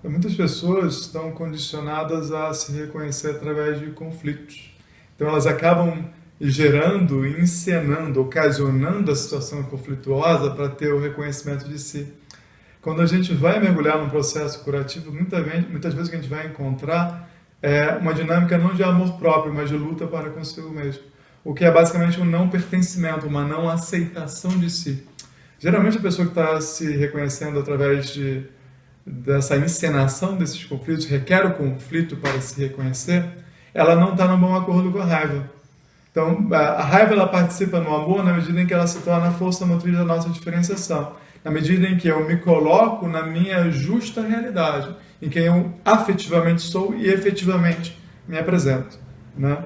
Muitas pessoas estão condicionadas a se reconhecer através de conflitos. Então elas acabam gerando, encenando, ocasionando a situação conflituosa para ter o reconhecimento de si. Quando a gente vai mergulhar num processo curativo, muitas vezes o que a gente vai encontrar é uma dinâmica não de amor próprio, mas de luta para consigo mesmo. O que é basicamente um não pertencimento, uma não aceitação de si. Geralmente a pessoa que está se reconhecendo através dessa encenação desses conflitos, requer o conflito para se reconhecer, ela não está no bom acordo com a raiva. Então, a raiva ela participa no amor na medida em que ela se torna a força motriz da nossa diferenciação. Na medida em que eu me coloco na minha justa realidade, em quem eu afetivamente sou e efetivamente me apresento, né?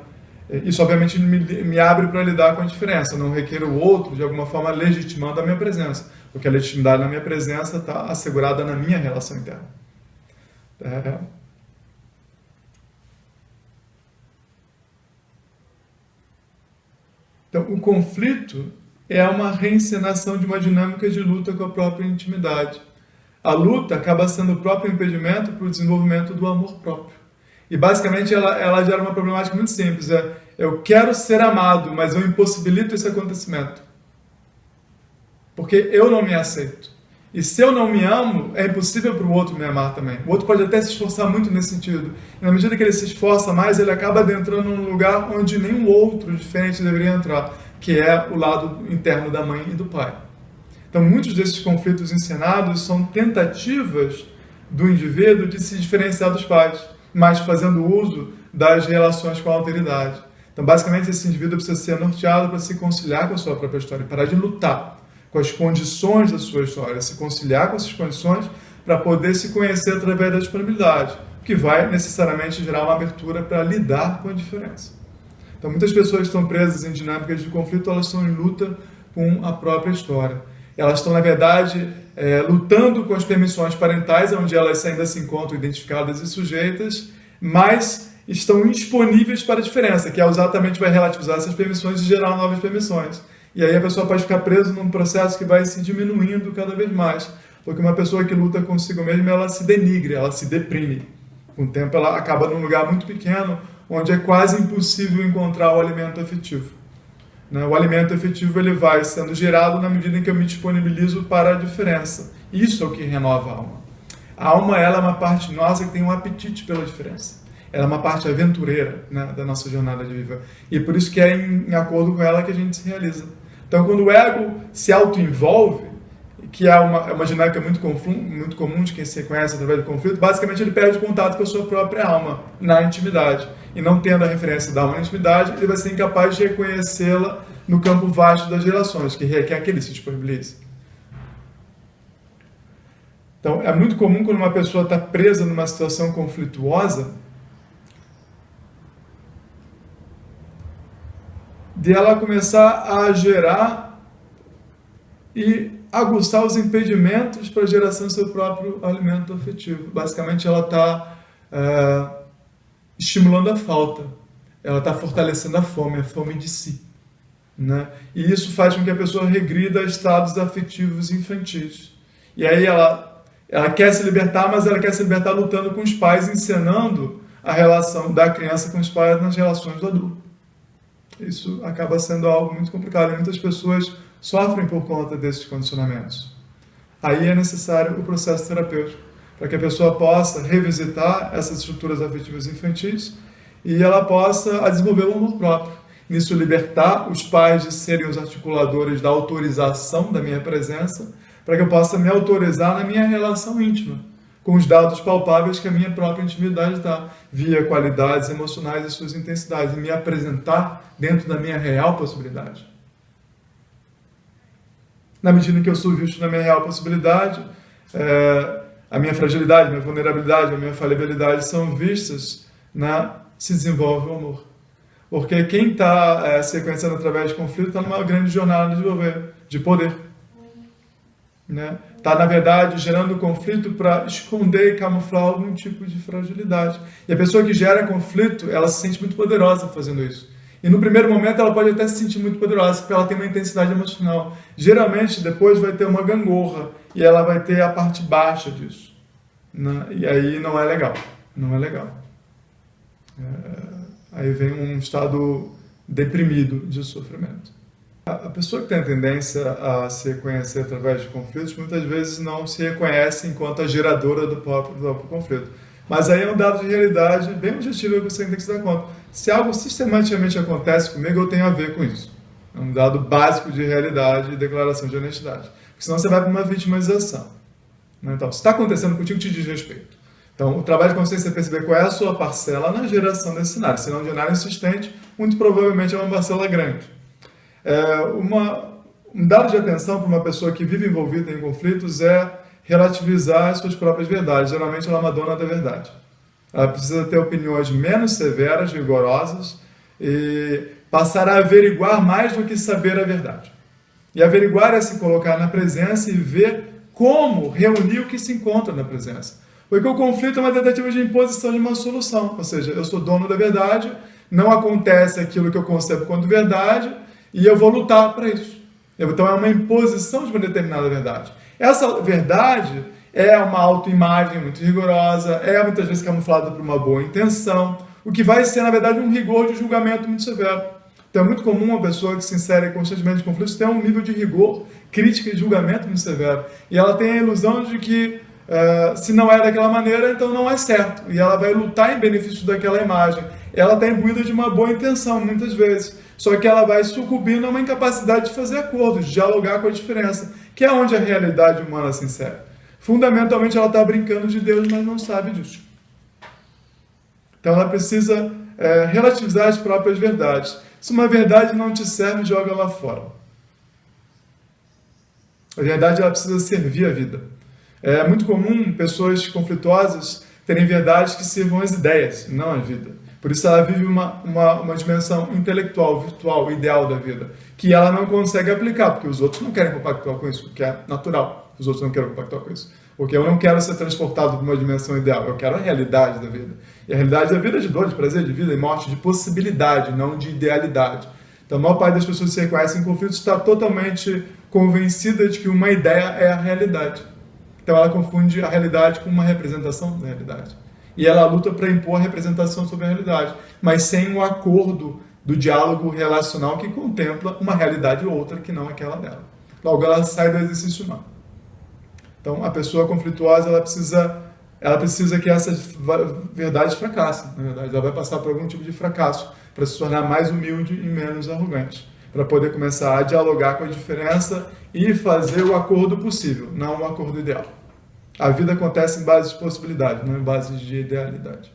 Isso, obviamente, me abre para lidar com a diferença. Não requer o outro, de alguma forma, legitimando a minha presença. Porque a legitimidade na minha presença está assegurada na minha relação interna. Então, o conflito é uma reencenação de uma dinâmica de luta com a própria intimidade. A luta acaba sendo o próprio impedimento para o desenvolvimento do amor próprio. E, basicamente, ela gera uma problemática muito simples. Eu quero ser amado, mas eu impossibilito esse acontecimento. Porque eu não me aceito. E se eu não me amo, é impossível para o outro me amar também. O outro pode até se esforçar muito nesse sentido. E na medida que ele se esforça mais, ele acaba adentrando num lugar onde nenhum outro diferente deveria entrar, que é o lado interno da mãe e do pai. Então, muitos desses conflitos encenados são tentativas do indivíduo de se diferenciar dos pais, mas fazendo uso das relações com a alteridade. Então, basicamente, esse indivíduo precisa ser norteado para se conciliar com a sua própria história, parar de lutar com as condições da sua história, se conciliar com essas condições para poder se conhecer através da disponibilidade, que vai necessariamente gerar uma abertura para lidar com a diferença. Então, muitas pessoas estão presas em dinâmicas de conflito, elas estão em luta com a própria história. Elas estão, na verdade, lutando com as permissões parentais, onde elas ainda se encontram identificadas e sujeitas, mas estão indisponíveis para a diferença, que exatamente vai relativizar essas permissões e gerar novas permissões. E aí a pessoa pode ficar presa num processo que vai se diminuindo cada vez mais. Porque uma pessoa que luta consigo mesma, ela se denigre, ela se deprime. Com o tempo ela acaba num lugar muito pequeno, onde é quase impossível encontrar o alimento afetivo. O alimento efetivo ele vai sendo gerado na medida em que eu me disponibilizo para a diferença. Isso é o que renova a alma. A alma ela é uma parte nossa que tem um apetite pela diferença. Ela é uma parte aventureira, né, da nossa jornada de vida. E por isso que é em acordo com ela que a gente se realiza. Então, quando o ego se auto-envolve, que é uma dinâmica muito comum de quem se reconhece através do conflito, basicamente ele perde contato com a sua própria alma na intimidade. E não tendo a referência da alma na intimidade, ele vai ser incapaz de reconhecê-la no campo vasto das relações, que requer que ele se disponibilize. Então, é muito comum quando uma pessoa está presa numa situação conflituosa, de ela começar a gerar e aguçar os impedimentos para a geração do seu próprio alimento afetivo. Basicamente, ela está estimulando a falta, ela está fortalecendo a fome de si. Né? E isso faz com que a pessoa regrida a estados afetivos infantis. E aí ela quer se libertar, mas ela quer se libertar lutando com os pais, encenando a relação da criança com os pais nas relações do adulto. Isso acaba sendo algo muito complicado e muitas pessoas sofrem por conta desses condicionamentos. Aí é necessário o processo terapêutico, para que a pessoa possa revisitar essas estruturas afetivas infantis e ela possa desenvolver o amor próprio. Nisso, libertar os pais de serem os articuladores da autorização da minha presença, para que eu possa me autorizar na minha relação íntima, com os dados palpáveis que a minha própria intimidade dá, via qualidades emocionais e suas intensidades, e me apresentar dentro da minha real possibilidade. Na medida em que eu sou visto na minha real possibilidade, a minha fragilidade, a minha vulnerabilidade, a minha falibilidade são vistas, se desenvolve o amor. Porque quem está se reconhecendo através de conflito está numa grande jornada de poder. Está, na verdade, gerando conflito para esconder e camuflar algum tipo de fragilidade. E a pessoa que gera conflito, ela se sente muito poderosa fazendo isso. E no primeiro momento ela pode até se sentir muito poderosa, porque ela tem uma intensidade emocional. Geralmente, depois vai ter uma gangorra, e ela vai ter a parte baixa disso. né? E aí não é legal, não é legal. Aí vem um estado deprimido de sofrimento. A pessoa que tem a tendência a se reconhecer através de conflitos, muitas vezes não se reconhece enquanto a geradora do próprio conflito. Mas aí é um dado de realidade bem objetivo que você tem que se dar conta. Se algo sistematicamente acontece comigo, eu tenho a ver com isso. É um dado básico de realidade e declaração de honestidade. Porque senão você vai para uma vitimização. Então, se está acontecendo contigo, te diz respeito. Então, o trabalho de consciência é perceber qual é a sua parcela na geração desse cenário. Se não de cenário insistente, muito provavelmente é uma parcela grande. Um dado de atenção para uma pessoa que vive envolvida em conflitos é relativizar as suas próprias verdades. Geralmente ela é uma dona da verdade. Ela precisa ter opiniões menos severas, rigorosas, e passar a averiguar mais do que saber a verdade. E averiguar é se colocar na presença e ver como reunir o que se encontra na presença. Porque o conflito é uma tentativa de imposição de uma solução. Ou seja, eu sou dono da verdade, não acontece aquilo que eu concebo como verdade, e eu vou lutar para isso. Então é uma imposição de uma determinada verdade. Essa verdade é uma autoimagem muito rigorosa, é muitas vezes camuflada por uma boa intenção, o que vai ser, na verdade, um rigor de julgamento muito severo. Então é muito comum uma pessoa que se insere constantemente em conflitos ter um nível de rigor, crítica e julgamento muito severo. E ela tem a ilusão de que se não é daquela maneira, então não é certo. E ela vai lutar em benefício daquela imagem. Ela está imbuída de uma boa intenção, muitas vezes. Só que ela vai sucumbindo a uma incapacidade de fazer acordos, de dialogar com a diferença, que é onde a realidade humana se insere. Fundamentalmente, ela está brincando de Deus, mas não sabe disso. Então, ela precisa relativizar as próprias verdades. Se uma verdade não te serve, joga ela fora. A verdade, ela precisa servir a vida. É muito comum pessoas conflituosas terem verdades que sirvam as ideias, não a vida. Por isso ela vive uma dimensão intelectual, virtual, ideal da vida, que ela não consegue aplicar, porque os outros não querem compactuar com isso, que é natural. Os outros não querem compactuar com isso. Porque eu não quero ser transportado para uma dimensão ideal, eu quero a realidade da vida. E a realidade da vida é de dor, de prazer, de vida e morte, de possibilidade, não de idealidade. Então a maior parte das pessoas que se reconhecem em conflitos está totalmente convencida de que uma ideia é a realidade. Então ela confunde a realidade com uma representação da realidade. E ela luta para impor a representação sobre a realidade, mas sem o acordo do diálogo relacional que contempla uma realidade ou outra que não aquela dela. Logo, ela sai do exercício humano. Então, a pessoa conflituosa, ela precisa que essas verdades fracassem. Na verdade, ela vai passar por algum tipo de fracasso para se tornar mais humilde e menos arrogante, para poder começar a dialogar com a diferença e fazer o acordo possível, não o acordo ideal. A vida acontece em base de possibilidade, não em base de idealidade.